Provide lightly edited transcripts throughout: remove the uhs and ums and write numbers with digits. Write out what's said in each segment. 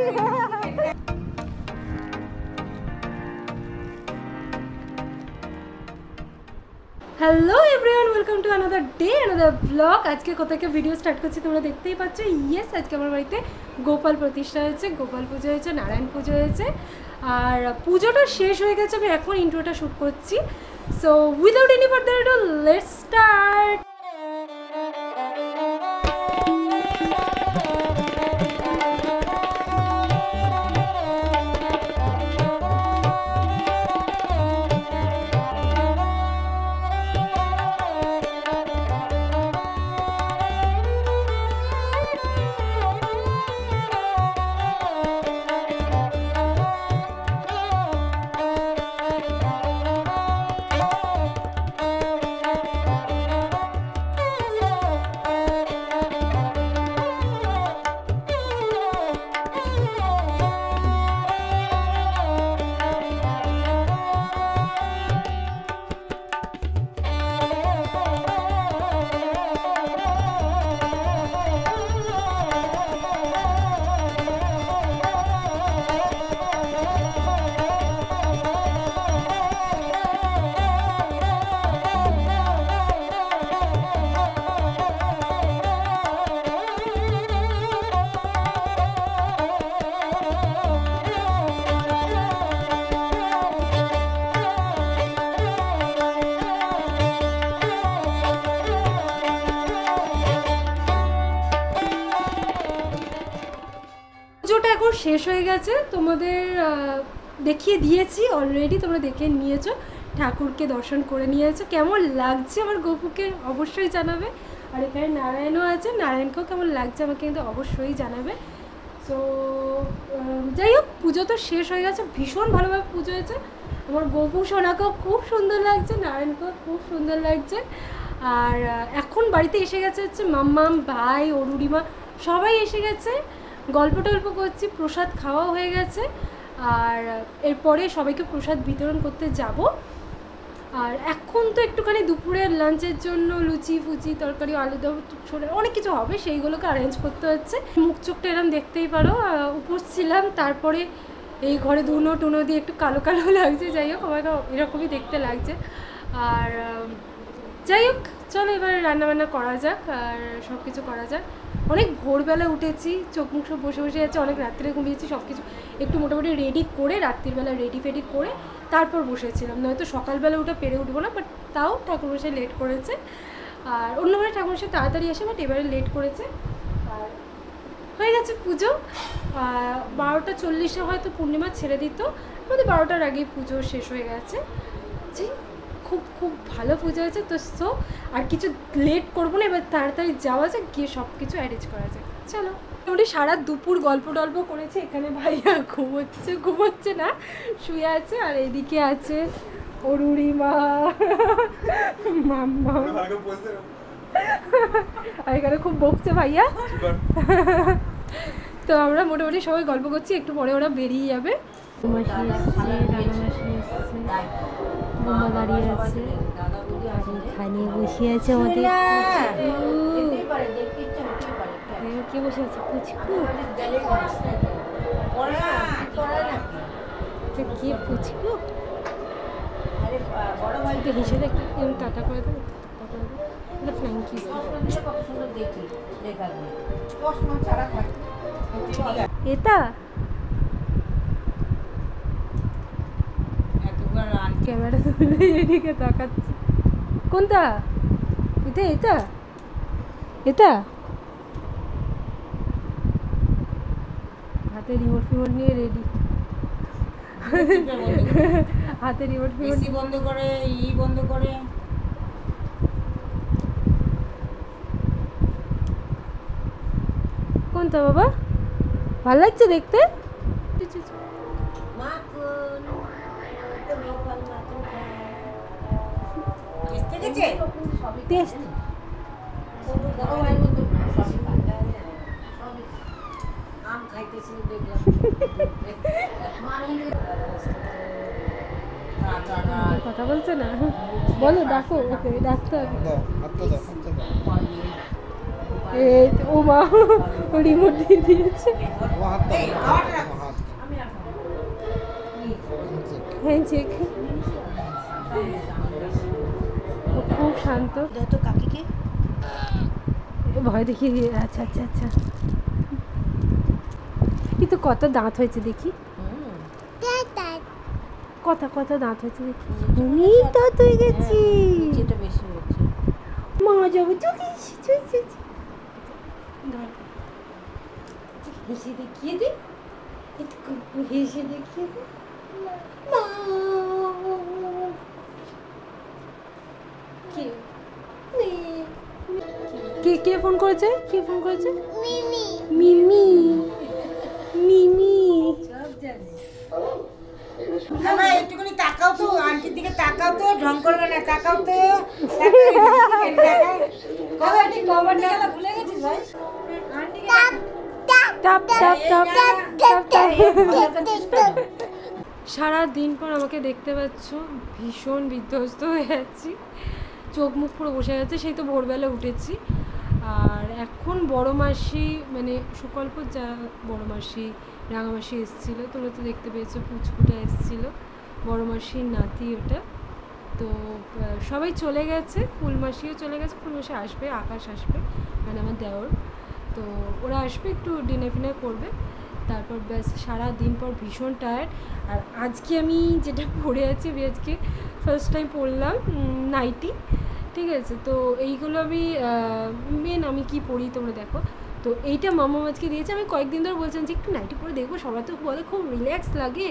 Hello everyone, welcome to another day another blog. আজকে কোথা থেকে ভিডিও স্টার্ট করছি তোমরা দেখতেই পাচ্ছ। ইয়েস, আজকে আমার বাড়িতে গোপাল প্রতিষ্ঠা হয়েছে, গোপাল পুজো হয়েছে, নারায়ণ পুজো হয়েছে। আর পুজোটা শেষ হয়ে গেছে, আমি এখন ইন্ট্রোটা শ্যুট করছি। So without any further ado let's start. পুজোটা এখন শেষ হয়ে গেছে, তোমাদের দেখিয়ে দিয়েছি অলরেডি, তোমরা দেখে নিয়েছো, ঠাকুরকে দর্শন করে নিয়েছো। কেমন লাগছে আমার গপুকে অবশ্যই জানাবে। আর এখানে নারায়ণও আছে, নারায়ণকেও কেমন লাগছে আমাকে কিন্তু অবশ্যই জানাবে। সো যাই হোক, পুজো তো শেষ হয়ে গেছে, ভীষণ ভালোভাবে পুজো হয়েছে। আমার গপু সোনাকেও খুব সুন্দর লাগছে, নারায়ণকেও খুব সুন্দর লাগছে। আর এখন বাড়িতে এসে গেছে হচ্ছে মাম্মাম, ভাই, অরুণিমা সবাই এসে গেছে। গল্প টল্প করছি, প্রসাদ খাওয়া হয়ে গেছে। আর এরপরে সবাইকে প্রসাদ বিতরণ করতে যাব। আর এখন তো একটুখানি দুপুরের লাঞ্চের জন্য লুচি ফুচি তরকারি আলুদম ছোলা অনেক কিছু হবে, সেইগুলোকে অ্যারেঞ্জ করতে হচ্ছে। মুখ চোখটা এরকম দেখতেই পারো, উপোস ছিলাম, তারপরে এই ঘরে ধুনো টুনো দিয়ে একটু কালো কালো লাগছে। যাই হোক, আমাকে এরকমই দেখতে লাগছে। আর যাই হোক, চলো এবার রান্নাবান্না করা যাক আর সব কিছু করা যাক। অনেক ভোরবেলা উঠেছি, চোখ মুখ সব বসে বসে যাচ্ছে, অনেক রাত্রে ঘুমিয়েছি, সব কিছু একটু মোটামুটি রেডি করে রাত্রিবেলা রেডি ফেডি করে তারপর বসেছিলাম। নয়তো সকালবেলা উঠে পেরে উঠবো না, বাট তাও ঠাকুরমশাই লেট করেছে। আর অন্যবারে ঠাকুরমশাই তাড়াতাড়ি আসে, বাট এবারে লেট করেছে। আর হয়ে গেছে পুজো। 12টা 40-এ হয়তো পূর্ণিমা ছেড়ে দিত, আমাদের 12টার আগেই পুজো শেষ হয়ে গেছে। জি, খুব খুব ভালো পুজো হয়েছে। তো সো আর কিছু লেট করবো না, এবার তাড়াতাড়ি যাওয়া যাক, গিয়ে সব কিছু অ্যারেঞ্জ করা যাক। চলো। মোটামুটি সারা দুপুর গল্প টল্প করেছে। এখানে ভাইয়া ঘুমোচ্ছে না, শুয়ে আছে। আর এদিকে আছে অরুণিমা, মাম্মা। আর এখানে খুব বকছে ভাইয়া। তো আমরা মোটামুটি সবাই গল্প করছি, একটু পরে ওরা বেরিয়ে যাবে। দাঁড়িয়ে আছে, এখানে বসে আছে আমাদের। কে বসে আছে? পুচকু। কি পুচকু? হিসেবে একটু টাটা করে দেবো, ফ্লাইং কিস। এটা ক্যামেরা তুলে এদিকে তাকাচ্ছি। কোনটা? এটা এটা এটা হাতে রিমোট ফিমোট নিয়ে রেডি, হাতে রিমোট ফিমোট বন্ধ করে বন্ধ করে। কোনটা বাবা? ভালো লাগছে দেখতে? টেস্ট কথা বলছে না, বলো, ডাকো ওকে, ডাকতে হবে। এই ও মা রিমোট দিয়ে দিয়েছে। হ্যান্ডশেক। ও খুব শান্ত। তো কাকিকে ভয় দেখিয়ে দিয়ে আচ্ছা আচ্ছা আচ্ছা। কিন্তু কত দাঁত হয়েছে দেখি, কত দাঁত হয়েছে দেখি। তুমি দাঁত হয়ে গেছি, যেটা বেশি হচ্ছে মা যাবো চলে হেসে দেখিয়ে দে, একটু হেসে দেখিয়ে দে। কে কে ফোন করেছে? কে ফোন করেছে? মিমি মিমি। একটুখানি তাকাও তো, আন্টির দিকে তাকাও তো, ঢং করবে না, তাকাও তো। ভুলে গেছিস ভাই? টাপ টাপ টাপ টাপ টাপ। সারা দিন পর আমাকে দেখতে পাচ্ছ, ভীষণ বিধ্বস্ত হয়ে যাচ্ছি, চোখ মুখ পুরো বসে গেছে। সেই তো ভোরবেলা উঠেছি। আর এখন বড় মাসি মানে সুকল্প যা বড় মাসি রাঙামাসি এসেছিলো, তোমরা তো দেখতে পেয়েছো, পুচকুটা এসেছিলো, বড় মাসির নাতি ওটা। তো সবাই চলে গেছে, ফুলমাসিও চলে গেছে, ফুলমাসি আসবে, আকাশ আসবে মানে আমার দেওর। তো ওরা আসবে, একটু ডিনার ফিনার করবে, তারপর ব্যাস। সারা দিন পর ভীষণ টায়ার্ড। আর আজকে আমি যেটা পরে আছি, আমি আজকে ফার্স্ট টাইম পরলাম নাইটি, ঠিক আছে। তো এইগুলো আমি মেন আমি কি পরি তোমরা দেখো। তো এইটা মামা আজকে দিয়েছে। আমি কয়েকদিন ধরে বলছিলাম যে একটু নাইটি পরে দেখবো, সবাই তো বলে খুব রিল্যাক্স লাগে।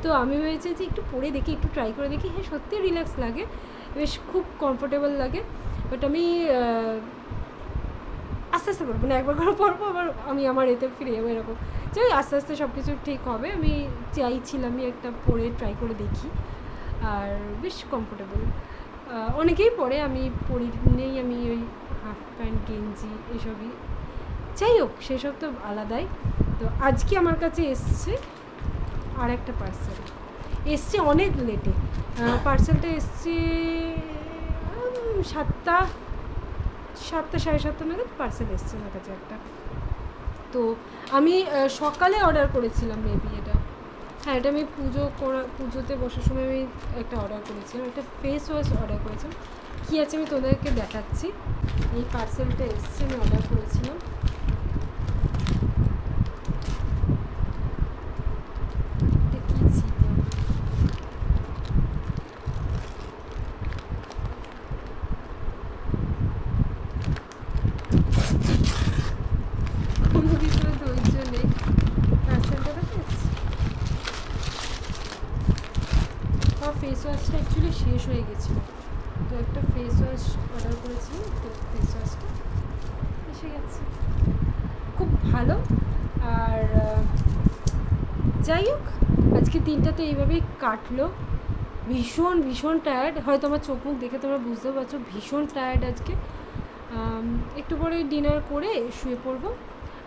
তো আমি ভেবেছি যে একটু পরে দেখি, একটু ট্রাই করে দেখি। হ্যাঁ সত্যি রিল্যাক্স লাগে, বেশ খুব কমফোর্টেবল লাগে। বাট আমি আস্তে আস্তে পরবো না, একবার করে পরবো আবার আমি আমার এতে ফিরে যাবো, এরকম যে আস্তে আস্তে সব কিছু ঠিক হবে। আমি চাইছিলামই একটা পরে ট্রাই করে দেখি, আর বেশ কমফোর্টেবল। অনেকেই পরে, আমি পরি নেই, আমি ওই হাফ প্যান্ট গেঞ্জি এসবই। যাই হোক সেসব তো আলাদাই। তো আজকে আমার কাছে এসছে আর একটা পার্সেল, এসছে অনেক লেটে। পার্সেলটা এসছে 7টা 7:30 নাগাদ পার্সেল এসছে আমার কাছে একটা। তো আমি সকালে অর্ডার করেছিলাম মেবি এটা। হ্যাঁ এটা আমি পুজোতে বসার সময় আমি একটা অর্ডার করেছিলাম, একটা ফেস ওয়াশ অর্ডার করেছিলাম। কী আছে আমি তোদেরকে দেখাচ্ছি। এই পার্সেলটা এসছে, আমি অর্ডার করেছিলাম। কোনো কিছুর ধৈর্য নেই। পার্সেলটা দেখাচ্ছি। আমার ফেস ওয়াশটা অ্যাকচুয়ালি শেষ হয়ে গেছিলো, তো একটা ফেস ওয়াশ অর্ডার করেছিলাম, তো ফেস ওয়াশটা এসে গেছে, খুব ভালো। আর যাই হোক আজকে দিনটা তো এইভাবেই কাটলো। ভীষণ ভীষণ টায়ার্ড, হয়তো আমার চোখ মুখ দেখে তোমরা বুঝতেও পারছো ভীষণ টায়ার্ড আজকে। একটু পরে ডিনার করে শুয়ে পড়বো।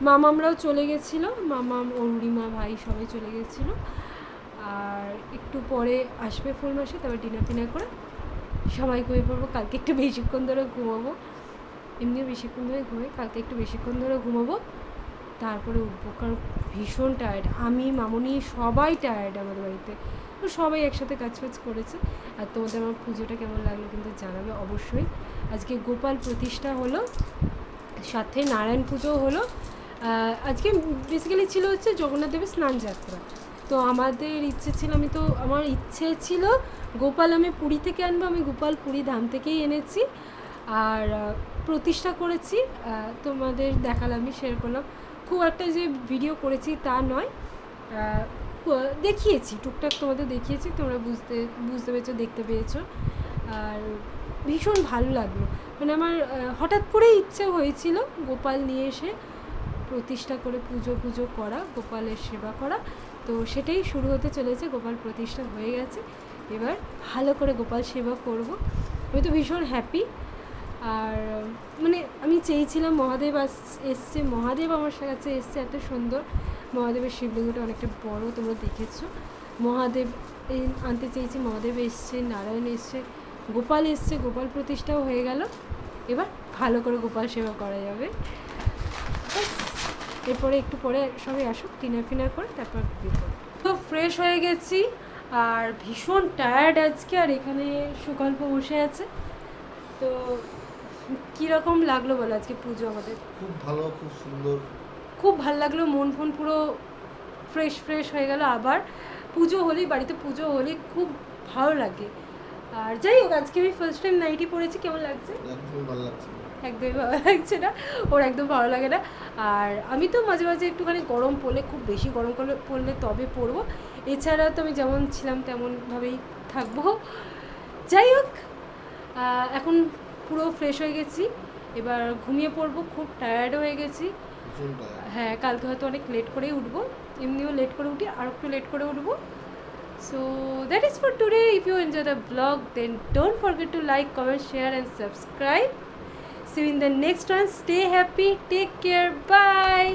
মামামরাও চলে গেছিলো, মামাম অরুণিমা ভাই সবাই চলে গেছিলো। আর একটু পরে আসবে ফুলমাসি, তারপর ডিনার ফিনার করে সবাই ঘুমিয়ে পড়বো। কালকে একটু বেশিক্ষণ ধরে ঘুমাবো, এমনিও বেশিক্ষণ ধরে ঘুমাই, কালকে একটু বেশিক্ষণ ধরে ঘুমাবো, তারপরে উঠবো। কারণ ভীষণ টায়ার্ড, আমি মামনি সবাই টায়ার্ড আমাদের বাড়িতে। তো সবাই একসাথে কাজ ফাজ করেছে। আর তোমাদের আমার পুজোটা কেমন লাগলো কিন্তু জানাবে অবশ্যই। আজকে গোপাল প্রতিষ্ঠা হলো, সাথে নারায়ণ পুজোও হলো। আজকে বেসিক্যালি ছিল হচ্ছে জগন্নাথ দেবের স্নান যাত্রা। তো আমাদের ইচ্ছে ছিল, আমার ইচ্ছে ছিল গোপাল আমি পুরী থেকে আনবো, আমি গোপাল পুরী ধাম থেকেই এনেছি। আর প্রতিষ্ঠা করেছি, তোমাদের দেখালামই, শেয়ার করলাম। খুব একটা যে ভিডিও করেছি তা নয়, দেখিয়েছি টুকটাক, তোমাদের দেখিয়েছি, তোমরা বুঝতে পেরেছো, দেখতে পেয়েছো। আর ভীষণ ভালো লাগলো, মানে আমার হঠাৎ করেই ইচ্ছে হয়েছিল গোপাল নিয়ে এসে প্রতিষ্ঠা করে পুজো করা, গোপালের সেবা করা। তো সেটাই শুরু হতে চলেছে, গোপাল প্রতিষ্ঠা হয়ে গেছে, এবার ভালো করে গোপাল সেবা করব। আমি তো ভীষণ হ্যাপি। আর মানে আমি চেয়েছিলাম মহাদেব এসছে, মহাদেব আমার কাছে এসছে, এত সুন্দর। মহাদেবের শিবলিঙ্গটা অনেকটা বড়, তোমরা দেখেছো। মহাদেব আনতে চেয়েছি, মহাদেব এসছে, নারায়ণ এসছে, গোপাল এসছে, গোপাল প্রতিষ্ঠাও হয়ে গেল। এবার ভালো করে গোপাল সেবা করা যাবে। ব্যাস, এরপরে একটু পরে সবাই আসুক, ডিনার ফিনার করে তারপর বিয়ে। তো ফ্রেশ হয়ে গেছি আর ভীষণ টায়ার্ড আজকে, আর এখানে সুকল্প বসে আছে। তো কীরকম লাগলো বলো আজকে পুজো আমাদের? খুব ভালো, খুব সুন্দর, খুব ভালো লাগলো, মন ফোন পুরো ফ্রেশ ফ্রেশ হয়ে গেল। আবার পুজো হলেই, বাড়িতে পুজো হলেই খুব ভালো লাগে। আর যাই হোক, আজকে আমি ফার্স্ট টাইম নাইটি পরেছি, কেমন লাগছে? একদমই ভালো লাগছে। একদমই ভালো লাগছে না, ওর একদম ভালো লাগে না। আর আমি তো মাঝে মাঝে একটুখানি গরম পড়লে, খুব বেশি গরম পড়লে তবে পরবো, এছাড়া তো আমি যেমন ছিলাম তেমনভাবেই থাকবো। যাই হোক, এখন পুরো ফ্রেশ হয়ে গেছি, এবার ঘুমিয়ে পড়বো, খুব টায়ার্ড হয়ে গেছি। ভীষণ tired। হ্যাঁ, কালকে হয়তো অনেক লেট করেই উঠবো, এমনিও লেট করে উঠি, আর একটু লেট করে উঠবো। So that is for today. If you enjoy the vlog, then don't forget to like, comment, share and subscribe. See you in the next one. Stay happy, take care, bye.